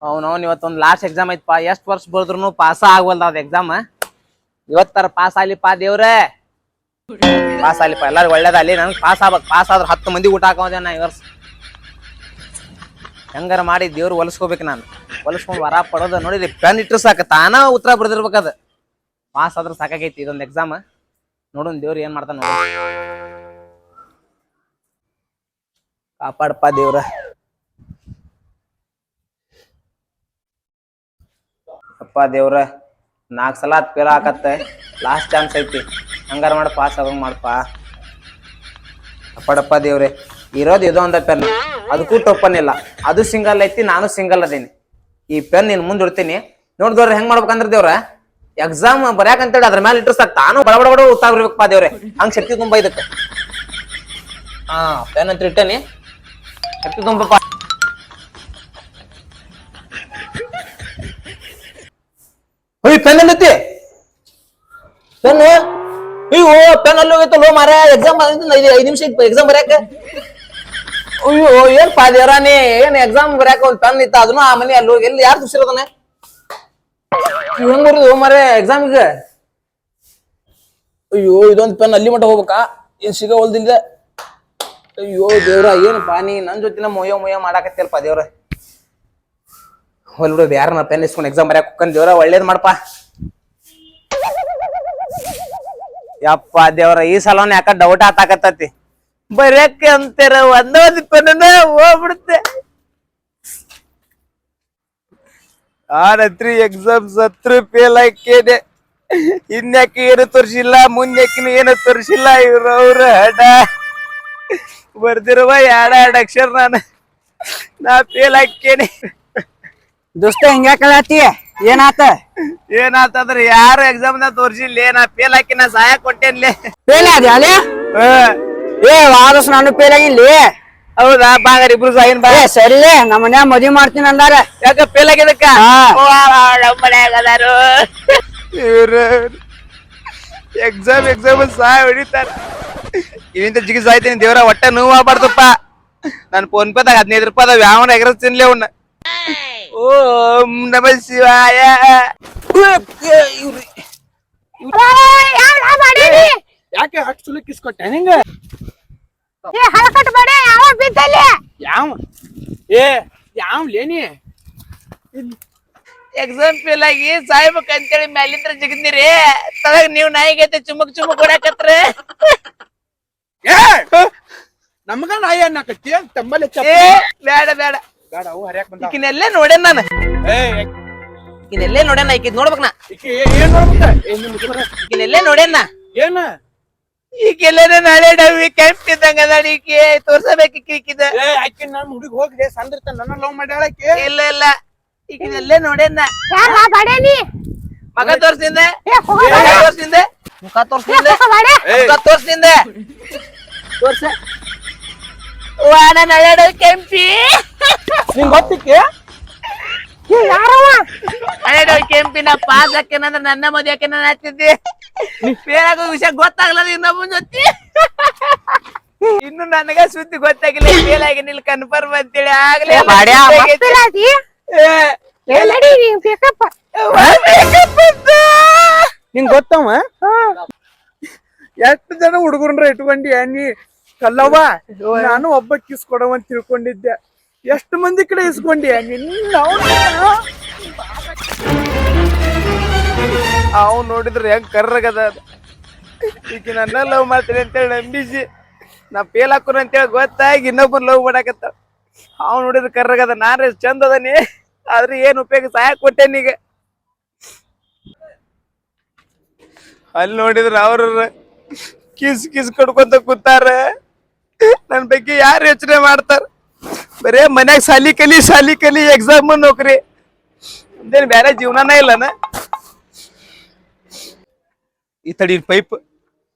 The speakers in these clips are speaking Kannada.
ಅವನವನ್ ಇವತ್ತೊಂದ್ ಲಾಸ್ಟ್ ಎಕ್ಸಾಮ್ ಐತ್ಪಾ ಎಷ್ಟ್ ವರ್ಷ ಬರ್ದ್ರು ಪಾಸ ಆಗ್ವಲ್ದ ಅದ್ ಎಕ್ಸಾಮ್ ಇವತ್ತರ ಪಾಸ್ ಆಲಿಪಾ ದೇವ್ರೆ ಪಾಸ್ ಆಲಿಪಾ ಎಲ್ಲಾರು ಒಳ್ಳೇದಲ್ಲಿ ನನ್ಗೆ ಪಾಸ್ ಆಗ್ಬೇಕು ಪಾಸ್ ಆದ್ರ 10 ಮಂದಿ ಊಟ ಹಾಕೋದೆ ನಾ ಈ ವರ್ಷ ಹೆಂಗಾರ ಮಾಡಿ ದೇವ್ರು ಹೊಲಸ್ಕೋಬೇಕು ನಾನು ಹೊಲಸ್ಕೊಂಡ್ ವರ ಪಡೋದ ನೋಡಿರಿ ಪೆನ್ ಇಟ್ರು ಸಾಕ ತಾನ ಉತ್ತರ ಬರ್ದಿರ್ಬೇಕದ ಪಾಸ್ ಆದ್ರ ಸಾಕಾಗೈತಿ ಇದೊಂದ್ ಎಕ್ಸಾಮ್ ನೋಡೋನ್ ದೇವ್ರು ಏನ್ ಮಾಡ್ತಾನ ನೋಡ ಕಾಪಾಡಪ್ಪ ದೇವ್ರ ಅಪ್ಪ ದೇವ್ರ 4 ಸಲ ಫೇಲ್ ಆಕತ್ತೆ ಲಾಸ್ಟ್ ಚಾನ್ಸ್ ಐತಿ ಹಂಗಾರ ಮಾಡ ಪಾಸ್ ಆಗಂಗ್ ಮಾಡಪ್ಪ ಅಪ್ಪಡಪ್ಪ ದೇವ್ರೆ ಇರೋದು ಇದೋ ಒಂದ ಪೆನ್ ಅದಕ್ಕೂ ಟೋಪನ್ ಇಲ್ಲ ಅದು ಸಿಂಗಲ್ ಐತಿ ನಾನು ಸಿಂಗಲ್ ಅದೇನಿ ಈ ಪೆನ್ ನೀನ್ ಮುಂದಿಡ್ತೀನಿ ನೋಡ್ದವ್ರ ಹೆಂಗ್ ಮಾಡ್ಬೇಕಂದ್ರ ದೇವ್ರ ಎಕ್ಸಾಮ್ ಬರ್ಯಾಕಂತೇಳಿ ಅದ್ರ ಮೇಲೆ ಇಟ್ರು ಸಾಕ್ ತಾನು ಬಡ ಬಡ ಬಡ ಉತ್ಸಾಹ ಬರ್ಬೇಕಪ್ಪ ದೇವ್ರೆ ಹಂಗ್ ಶಕ್ತಿ ತುಂಬ ಇದಕ್ಕೆ ಪೆನ್ ಅಂತ ಇಟ್ಟನಿ ಶಕ್ತಿ ತುಂಬಪ್ಪ ಪೆನ್ ಎಲ್ಲೈತಿ ಪೆನ್ ಅಯ್ಯೋ ಪೆನ್ ಅಲ್ಲಿ ಹೋಗೈತಲ್ಲೋ ಮಾರ ಎಕ್ಸಾಮ್ 5 ನಿಮಿಷ ಇತ್ತು ಎಕ್ಸಾಮ್ ಬರ್ಯಾಕ ಅಯ್ಯೋ ಏನ್ ಪಾದೇರಾನಿ ಏನ್ ಎಕ್ಸಾಮ್ ಬರ್ಯಾಕ ಒಂದ್ ಪೆನ್ ಇತ್ತ ಅದನ್ನು ಆ ಮನಿ ಅಲ್ಲಿ ಹೋಗಿ ಎಲ್ಲಿ ಯಾರು ತುಸಿರೋದನೆ ಹೆಂಗ್ ಬರುದು ಮಾರ ಎಕ್ಸಾಮಿಗೆ ಅಯ್ಯೋ ಇದೊಂದ್ ಪೆನ್ ಅಲ್ಲಿ ಮಟ್ಟ ಹೋಗ್ಬೇಕಾ ಏನ್ ಸಿಗ ಹೊಲ್ದಿಲ್ಲ ಅಯ್ಯೋ ದೇವ್ರ ಏನ್ ಪಾನಿ ನನ್ ಜೊತಿನ ಮೊಯ್ಯ ಮಾಡಾಕತ್ತಿಯಲ್ಪ ದೇವ್ರ ಹೊಲ್ ಬಿಡೋದು ಯಾರನ್ನ ಪೆನ್ ಇಸ್ಕೊಂಡು ಎಕ್ಸಾಮ್ ಬರ್ಯಾಕ ಕುಕ್ಕನ್ ದೇವ್ರ ಒಳ್ಳೇದ್ ಮಾಡಪ್ಪ ಯಪ್ಪ ದೇವ್ರ ಈ ಸಲವನ್ನ ಯಾಕ ಡೌಟ್ ಆತಾಕತ್ತತಿ ಬರ್ಯಾಕ ಅಂತಾರ ಒಂದ್ ಪೆನ್ನ ಹೋಗ್ಬಿಡುತ್ತೆ ಆಡತ್ರಿ ಎಕ್ಸಾಮ್ ಸತ್ರು ಫೇಲ್ ಹಾಕೇನೆ ಇನ್ಯಾಕೆ ಏನು ತೋರ್ಸಿಲ್ಲ ಮುಂದ್ಯಾಕಿನ ಏನು ತೋರ್ಸಿಲ್ಲ ಇವ್ರವ್ರ ಹಡ ಬರ್ದಿರುವ ಎರಡ್ ಅಕ್ಷರ ನಾ ಫೇಲ್ ಹಾಕೇನೆ ದೋಸ್ತ ಹಿಂಗ್ಯಾಕಲತ್ತಿ ಏನಾತಂದ್ರ ಯಾರು ಎಕ್ಸಾಮ್ ನ ತೋರ್ಸಿಲ್ಲ ನಾ ಫೇಲ್ ಹಾಕಿ ನಾ ಸಹಾಯ ಕೊಟ್ಟೇನ್ಲೆ ಫೇಲ್ ಆದಿ ಅಲ್ಲಿ ವಾದಸ್ ನಾನು ಫೇಲ್ ಆಗಿಲ್ಲಿ ಹೌದಾ ಬಾಗಾರ ಇಬ್ರು ಸಾಯಿನ್ ಬಾ ಸರಿ ನಮ್ಮ ಮನ್ಯಾಗ ಮದ್ವಿ ಮಾಡ್ತೀನಿ ಅಂದಾರ ಯಾಕ ಫೇಲ್ ಆಗಿದಕ್ಕ ಮನ್ಯಾಗದಾರು ಇವ್ರು ಎಕ್ಸಾಮ್ ಸಹಾಯ ಹೊಡಿತಾರ ಇವಿಂದ ಜಿಗಿ ಸಾಯ್ತೀನಿ ದೇವ್ರ ಒಟ್ಟ ನೋವು ಆಗ್ಬಾರ್ದಪ್ಪ ನನ್ ಫೋನ್ ಪೇದಾಗ 15 ರೂಪಾಯಿ ಯಾವನ ಎಗರಸ್ ತಿನ್ಲಿ ಅವನ್ನ ಓಂ ನಮ ಶಿವಾಯ ಯಾಕೆ ಅಷ್ಟು ಸುಲಕ್ ಇಸ್ಕೊಟ್ಟೆ ನಿಂಗ ಯಾವ ಲೇನಿ ಎಕ್ಸಾಮ್ ಫೇಲ್ ಆಗಿ ಸಾಯ್ಬೇಕ ಅಂತೇಳಿ ಮ್ಯಾಲಿಂದ್ರ ಜಿಗದ್ನಿರಿ ತಳಗ ನೀವ್ ನಾಯಿಗೈತೆ ಚುಮಕ್ ಹೊಡ್ಯಾಕತ್ರ ನಮಗ ನಾಯಿ ಅನ್ನಕತ್ತಿ ತಂಬಲ್ಲಿ ಬೇಡ ಬೇಡ ಬೇಡ ಅವು ಹರ್ಯಾಕ್ ಬಂದ ಈಕಿನೆಲ್ಲೇ ನೋಡೇನ್ ನಾನು ಈಕಿನೆಲ್ಲೇ ನೋಡೇನ ಈಕಿದ್ ನೋಡ್ಬೇಕ್ ನಾ ಏನ್ ನೋಡ್ಬೇಕ ಈಕಿನೆಲ್ಲೇ ನೋಡೇನ ಏನ ಈಕೆಲ್ಲ ನಾಳೆ ಡವಿ ಕ್ಯಾಂಪ್ ಇದ್ದಂಗ ಅದ ಈಕೆ ತೋರ್ಸಬೇಕು ಈಕಿದ ಆಕಿ ನಮ್ ಹುಡುಗ ಹೋಗ್ಲಿ ಸಂದ್ರತ ನನ್ನ ಲವ್ ಮಾಡ್ಯಾಳಕ್ಕೆ ಇಲ್ಲ ಈಕಿನೆಲ್ಲೇ ನೋಡೇನ ಮಗ ತೋರ್ಸಿಂದೆ ಮುಖ ತೋರ್ಸಿಂದೆ ತೋರ್ಸ ವಾಡ ನಳೆ ಕೆಂಪಿ ನಿಂಗ್ ಗೊತ್ತಿಕ್ಕೆ ನಳೆ ಕೆಂಪಿನ ಪಾಸ್ ಹಾಕೇನಂದ್ರ ನನ್ನ ಮದ್ವೆ ಹಾಕೇನ ಹಚ್ಚಿದ್ದಿ ಫೇಲ್ ಆಗೋ ವಿಷಯ ಗೊತ್ತಾಗ್ಲದ ಇನ್ನೊಬ್ಬನ ಜೊತೆ ಇನ್ನು ನನಗ ಸುದ್ದಿ ಗೊತ್ತಾಗಿಲ್ಲ ಫೇಲ್ ಆಗಿನಿಲ್ಲ ಕನ್ಫರ್ಮ್ ಅಂತೇಳಿ ಆಗ್ಲೇ ನಿಂಗ್ ಗೊತ್ತವ ಎಷ್ಟು ಜನ ಹುಡುಗರನ್ನ ಇಟ್ಕೊಂಡಿ ನೀ ಕಲ್ಲವ್ವ ನಾನು ಒಬ್ಬ ಕಿಸ್ ಕೊಡವಂತ ತಿಳ್ಕೊಂಡಿದ್ದೆ ಎಷ್ಟು ಮಂದಿ ಕಡೆ ಇಸ್ಕೊಂಡಿ ಅವ್ ನೋಡಿದ್ರೆ ಹೆಂಗ್ ಕರ್ರಗದ ಈಗ ನನ್ನ ಲವ್ ಮಾಡ್ತೀನಿ ಅಂತೇಳಿ ನಂಬಿಸಿ ನಾ ಫೇಲ್ ಹಾಕೋಣ ಅಂತೇಳಿ ಗೊತ್ತಾಗಿ ಇನ್ನೊಬ್ಬನ್ ಲವ್ ಮಾಡಾಕತ್ತ ಅವ್ ನೋಡಿದ್ರೆ ಕರ್ರಗದ ನಾನ್ ಚಂದ ಅದನಿ ಆದ್ರೆ ಏನ್ ಉಪಯೋಗ ಸಹಾಯ ಕೊಟ್ಟೇನೀಗ ಅಲ್ಲಿ ನೋಡಿದ್ರ ಅವ್ರ ಕಿಸ್ ಕೊಡ್ಕೊಂತ ಕೂತಾರ ನನ್ ಬಗ್ಗೆ ಯಾರು ಯೋಚನೆ ಮಾಡ್ತಾರ ಬರೇ ಮನ್ಯಾಗ ಸಾಲಿ ಕಲಿ ಎಕ್ಸಾಮ್ ನೌಕರಿ ಅದೇನ್ ಬೇರೆ ಜೀವನನೇ ಇಲ್ಲನ ಈ ತಡಿ ಪೈಪ್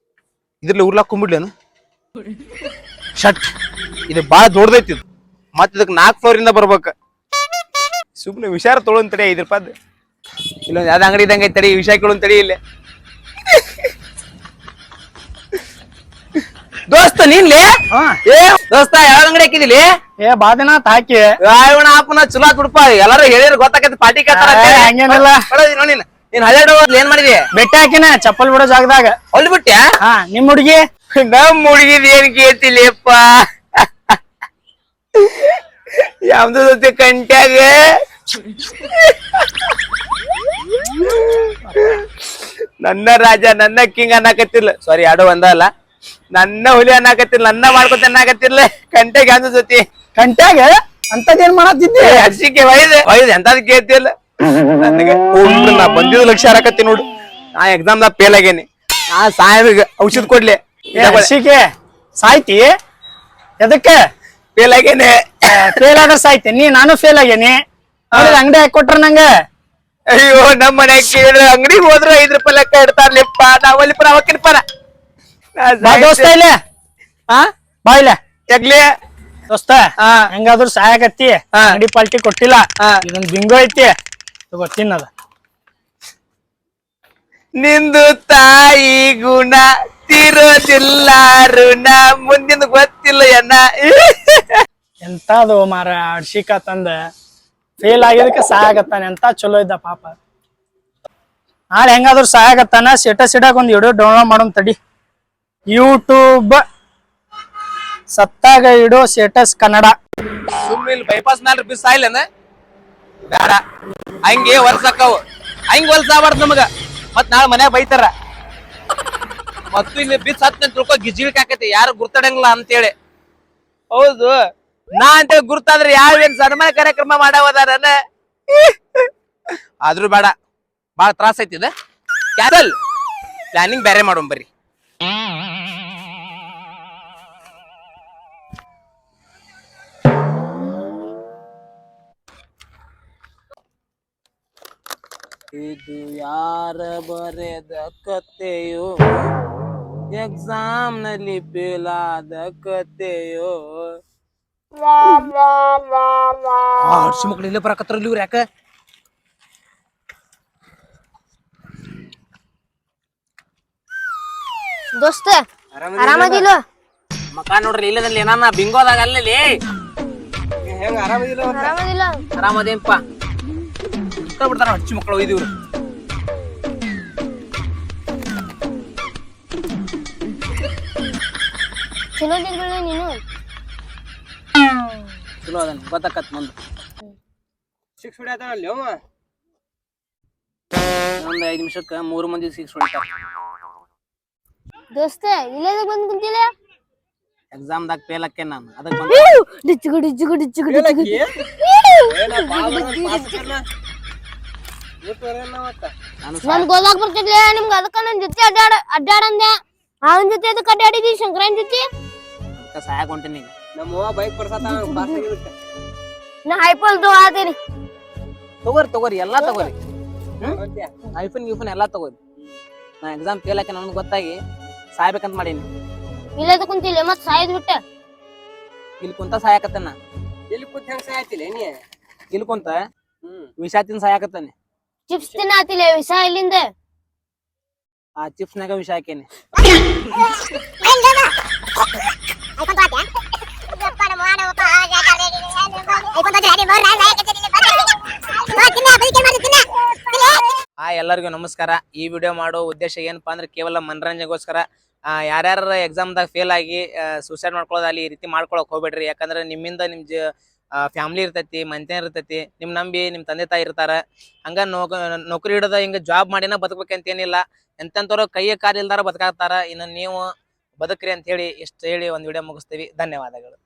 ಇದ್ರಲ್ಲಿ ಉರ್ಲಾಕೊಂಡ್ಬಿಡ್ಲೇನು ಶಟ್ ಇದು ಬಾಳ ದೊಡ್ಡದೈತಿ ಇದು ಮತ್ ಇದಕ್ 4 ಫ್ಲೋರ್ ಇಂದ ಬರ್ಬೇಕ ಸುಮ್ನೆ ವಿಚಾರ ತೊಳೊಂದ್ ತಡಿ 5 ರೂಪಾಯಿ ಇಲ್ಲೊಂದ್ ಯಾವ್ದು ಅಂಗಡಿ ಇದ್ದಂಗ ತಡಿ ವಿಷಯ ಕೇಳೊಂದ್ ತಡಿ ಇಲ್ಲೇ ದೋಸ್ತ ನೀನ್ಲಿ ಹಾ ಏ ದೋಸ್ತ ಯಾವ ಅಂಗಡಿ ಹಾಕಿದಿಲಿ ಏ ಬಾದಿನ ಹಾಕಿ ರಾಯವಣ ಅಪ್ಪನ ಚಲೋ ತುಡ್ಪ ಎಲ್ಲಾರು ಹೇಳಿದ್ರೆ ಗೊತ್ತಾಕೈತಿ ಪಾರ್ಟಿ ಕೇಳ್ತಾರ ಅಂತ ಹೇಳಿ. ಹಂಗೇನಿಲ್ಲ. ನೋಡಿ ನೀನ್ ಹಳ್ಯಾಡ ಏನ್ ಮಾಡಿದಿ ಬೆಟ್ಟ ಹಾಕಿನ ಚಪ್ಪಲ್ ಬಿಡೋ ಜಾಗದಾಗ. ಹೊಲ್ ಬಿಟ್ಟ್ಯಾ ಹಾ ನಿಮ್ ಹುಡುಗಿ ನಮ್ ಹುಡುಗಿದ್ ಏನ್ ಕೇಳ್ತಿಲಿಪ್ಪ ಯಾವ್ದು ಜೊತೆ ಕಂಟ್ಯಾಗ ನನ್ನ ರಾಜ ನನ್ನ ಕಿಂಗ್ ಅನ್ನಕತ್ತಿರ್ಲ ಸಾರಿ ಆಡೋ ಒಂದ ಅಲ್ಲ ನನ್ನ ಹುಲಿ ಅನ್ನಕತ್ತಿರ್ಲ ನನ್ನ ಮಾಡ್ಕೊತ ಅನ್ನಕತ್ತಿರ್ಲ ಕಂಟ್ಯಾಗ ಯಾವ್ದು ಜೊತೆ ಕಂಟ್ಯಾಗ ಅಂತದೇನ್ ಮಾಡತ್ತಿದ್ದಿ ಹರ್ಷಿಕೆ ವೈದ್ ಎಂತದ್ ಕೇಳ್ತಿಲ್ಲ ನನಗೆ ನಾ ಬಂದಿದ್ದು ಲಕ್ಷ ಹಾಕತ್ತಿ ನೋಡು ನಾ ಎಕ್ಸಾಮ್ದಾಗ ಫೇಲ್ ಆಗೇನಿ ನಾ ಸಾಹೇಬಿಗೆ ಔಷಧ ಕೊಡ್ಲಿ ಹರ್ಷಿಕೆ ಸಾಯ್ತಿ ಎದಕ್ಕೆ ಫೇಲ್ ಆಗೇನೆ ಫೇಲ್ ಆದ್ರ ಸಾಯ್ತಿ ನಾನು ಫೇಲ್ ಆಗೇನಿ ಅಂಗಡಿ ಹಾಕಿ ಕೊಟ್ರ ನಂಗ ಅಯ್ಯೋ ನಮ್ಮ ಮನ್ಯಾಗ ಕೇಳಿದ್ರೆ ಅಂಗಡಿಗೆ ಹೋದ್ರ 5 ರೂಪಾಯಿ ಲೆಕ್ಕ ಇಡ್ತಾರ್ಲಿಪ್ಪ ನಾವಲ್ಲಿಪ್ಪ ನಾವಕ್ಕಿನಪ್ಪನ ಬಾ ದೋಸ್ತ ಇಲ್ಲೇ ಹಾ ಬಾ ಇಲ್ಲ ಯಾಕ್ಲಿ ದೋಸ್ತ ಹೆಂಗಾದ್ರು ಸಹಾಯಕತ್ತಿ ಅಂಗಡಿ ಪಾಲ್ಟಿ ಕೊಟ್ಟಿಲ್ಲ ಇದೊಂದ್ ಬಿಂಗೋ ಐತಿ ತಗೋ ತಿನ್ನದ ನಿಂದು ತಾಯಿ ಗುಣ ತೀರೋದಿಲ್ಲ ಋಣ ಮುಂದಿನ ಗೊತ್ತಿಲ್ಲ ಎನ್ನ ಎಂತದು ಮಾರ ಅಡ್ಸಿಕ ತಂದ ಫೇಲ್ ಆಗಿದಕ್ಕೆ ಸಹಾಯಕತ್ತಾನ ಎಂತ ಚಲೋ ಇದ್ದ ಪಾಪ ನಾಳೆ ಹೆಂಗಾದ್ರು ಸಹಾಯಕತ್ತಾನ ಸ್ಟೇಟಸ್ ಇಡಕ್ ಒಂದ್ ವಿಡಿಯೋ ಡೌನ್ಲೋಡ್ ಮಾಡೋನ್ ತಡಿ ಯೂಟ್ಯೂಬ್ ಸತ್ತಾಗ ಇಡೋ ಸ್ಟೇಟಸ್ ಕನ್ನಡ ಸುಮ್ಮನೆ ಬೈಪಾಸ್ ನಾಲ್ಕು ಬಿಸ್ ಸಾಯಿಲ್ಲನ ಬೇಡ ಹಂಗೆ ವರ್ಷಕ್ಕವು ಹಂಗ ಹೊಲ್ಸಾಬಾರ್ದು ನಮಗ ಮತ್ ನಾಳೆ ಮನ್ಯಾಗ ಬೈತಾರ ಮತ್ತು ಇಲ್ಲಿ ಬಿಸ್ ಹತ್ ತಿಳ್ಕೊ ಗಿಜಿಳಿಕ್ ಹಾಕೈತಿ ಯಾರು ಗುರ್ತಡಂಗಿಲ್ಲ ಅಂತೇಳಿ ಹೌದು ನಾ ಅಂತೇಳಿ ಗುರ್ತಾದ್ರೆ ಯಾವೇನ್ ಸನ್ಮಾನ ಕಾರ್ಯಕ್ರಮ ಮಾಡವದಾರನ ಆದ್ರೂ ಬೇಡ ಬಾಳ ತ್ರಾಸ ಐತಿದ ಕ್ಯಾನ್ಸಲ್ ಪ್ಲಾನಿಂಗ್ ಬೇರೆ ಮಾಡೋಣ ಬರ್ರಿ ಇದು ಯಾರ ಬರೆದ ಕತೆಯೋ ಎಕ್ಸಾಮ್ ನಲ್ಲಿ ಫೇಲ್ ಆದ ಕತೆಯೋ ಹರ್ಷಿ ಮಕ್ಳು ಇಲ್ಲೇ ಬರಕತ್ರ ಇವ್ರು ಯಾಕ ದೋಸ್ತ ಆರಾಮದಿಲ್ಲ ಮಕ ನೋಡ್ರಿ ಇಲ್ಲದಲ್ಲಿ ಏನಾನ ಬಿಂಗೋದಾಗ ಅಲ್ಲಿ ಹೆಂಗ ಆರಾಮದಿಲ್ಲ ಆರಾಮದೇನಪ್ಪ ಬಿಡ್ತಾರ ಹಚ್ಚಿ ಮಕ್ಕಳು ಒಯ್ದಿವ್ರು ಚಲೋ ಇದ್ದಿಲ್ಲ ನೀನು ಚಲೋ ಅದನ್ನ ಗೊತ್ತಾಕತ್ ಮುಂದೆ 6 ಹೊಡ್ಯಾತಾನಲ್ಲಿ ಅವ ಒಂದ್ 5 ನಿಮಿಷಕ್ಕೆ 3 ಮಂದಿ 6 ಹೊಡಿತಾರ ದೋಸ್ತ ಇಲ್ಲೇ ಬಂದ್ ಕುಂತಿಲ್ಲ ಎಕ್ಸಾಮ್ದಾಗ ಫೇಲ್ ಆಕೆ ನಾನು ಅದಕ್ಕೆ ಡಿಚ್ಚುಗು ಡಿಚ್ಚುಗು ಡಿಚ್ಚುಗು ನನ್ ಗೋದಾಗ ಬರ್ತಿದ್ಲೆ ನಿಮ್ಗ ಅದಕ್ಕ ನನ್ ಜೊತೆ ಅಡ್ಡಾಡಂದೆ ಅವನ ಜೊತೆ ಅದಕ್ಕೆ ಅಡ್ಡಾಡಿದಿ ಶಂಕರನ್ ಜೊತೆ ಸಹಾಯ ಹೊಂಟೀನಿ ಈಗ ನಮ್ಮ ಬೈಕ್ ನಾ ಐಫೋನ್ ಆದೇನಿ ತಗೋರಿ ಎಲ್ಲಾ ತಗೋರಿ ಐಫೋನ್ ಗಿಫೋನ್ ಎಲ್ಲಾ ತಗೋರಿ ನಾ ಎಕ್ಸಾಮ್ ಫೇಲ್ ಆಕೆ ನನಗೆ ಗೊತ್ತಾಗಿ ಸಾಯ್ಬೇಕಂತ ಮಾಡೀನಿ ಇಲ್ಲದ ಕುಂತಿಲ್ಲ ಮತ್ ಸಾಯ್ದ್ ಬಿಟ್ಟ ಇಲ್ಲಿ ಕುಂತ ಸಾಯಕತ್ತನ ಇಲ್ಲಿ ಕೂತ್ ಹೆಂಗ್ ಸಾಯ್ತಿಲ್ಲ ನೀ ಇಲ್ಲಿ ಕುಂತ ವಿಷ ತಿನ್ ಸಾಯಕತ್ತಾನೆ ಚಿಪ್ಸ್ ತಿನ್ನಾತಿಲ್ಲ ವಿಷ ಇಲ್ಲಿಂದ ಆ ಚಿಪ್ಸ್ನಾಗ ವಿಷ ಹಾಕೇನಿ ಎಲ್ಲರಿಗೂ ನಮಸ್ಕಾರ. ಈ ವಿಡಿಯೋ ಮಾಡೋ ಉದ್ದೇಶ ಏನಪ್ಪಾ ಅಂದ್ರೆ ಕೇವಲ ಮನರಂಜನೆಗೋಸ್ಕರ. ಯಾರ್ಯಾರ ಎಕ್ಸಾಮ್ದಾಗ ಫೇಲ್ ಆಗಿ ಸೂಸೈಡ್ ಮಾಡ್ಕೊಳ್ಳೋದಾಗಲಿ ಈ ರೀತಿ ಮಾಡ್ಕೊಳಕ್ ಹೋಗ್ಬೇಡ್ರಿ. ಯಾಕಂದ್ರೆ ನಿಮ್ಮಿಂದ ನಿಮ್ ಫ್ಯಾಮಿಲಿ ಇರ್ತೈತಿ, ಮನೆತನ ಇರ್ತೈತಿ, ನಿಮ್ ನಂಬಿ ನಿಮ್ ತಂದೆ ತಾಯಿ ಇರ್ತಾರ. ಹಂಗ ನೌಕರಿ ಹಿಡದ ಹಿಂಗ ಜಾಬ್ ಮಾಡಿನ ಬದುಕಬೇಕಂತ ಏನಿಲ್ಲ. ಎಂತೆಂತವ್ರು ಕೈಯ ಕಾಲ ಇಲ್ದಾರ ಬದುಕಾಗ್ತಾರ. ಇನ್ನು ನೀವು ಬದುಕ್ರಿ ಅಂತ ಹೇಳಿ ಇಷ್ಟ ಹೇಳಿ ಒಂದ್ ವಿಡಿಯೋ ಮುಗಿಸ್ತೀವಿ. ಧನ್ಯವಾದಗಳು.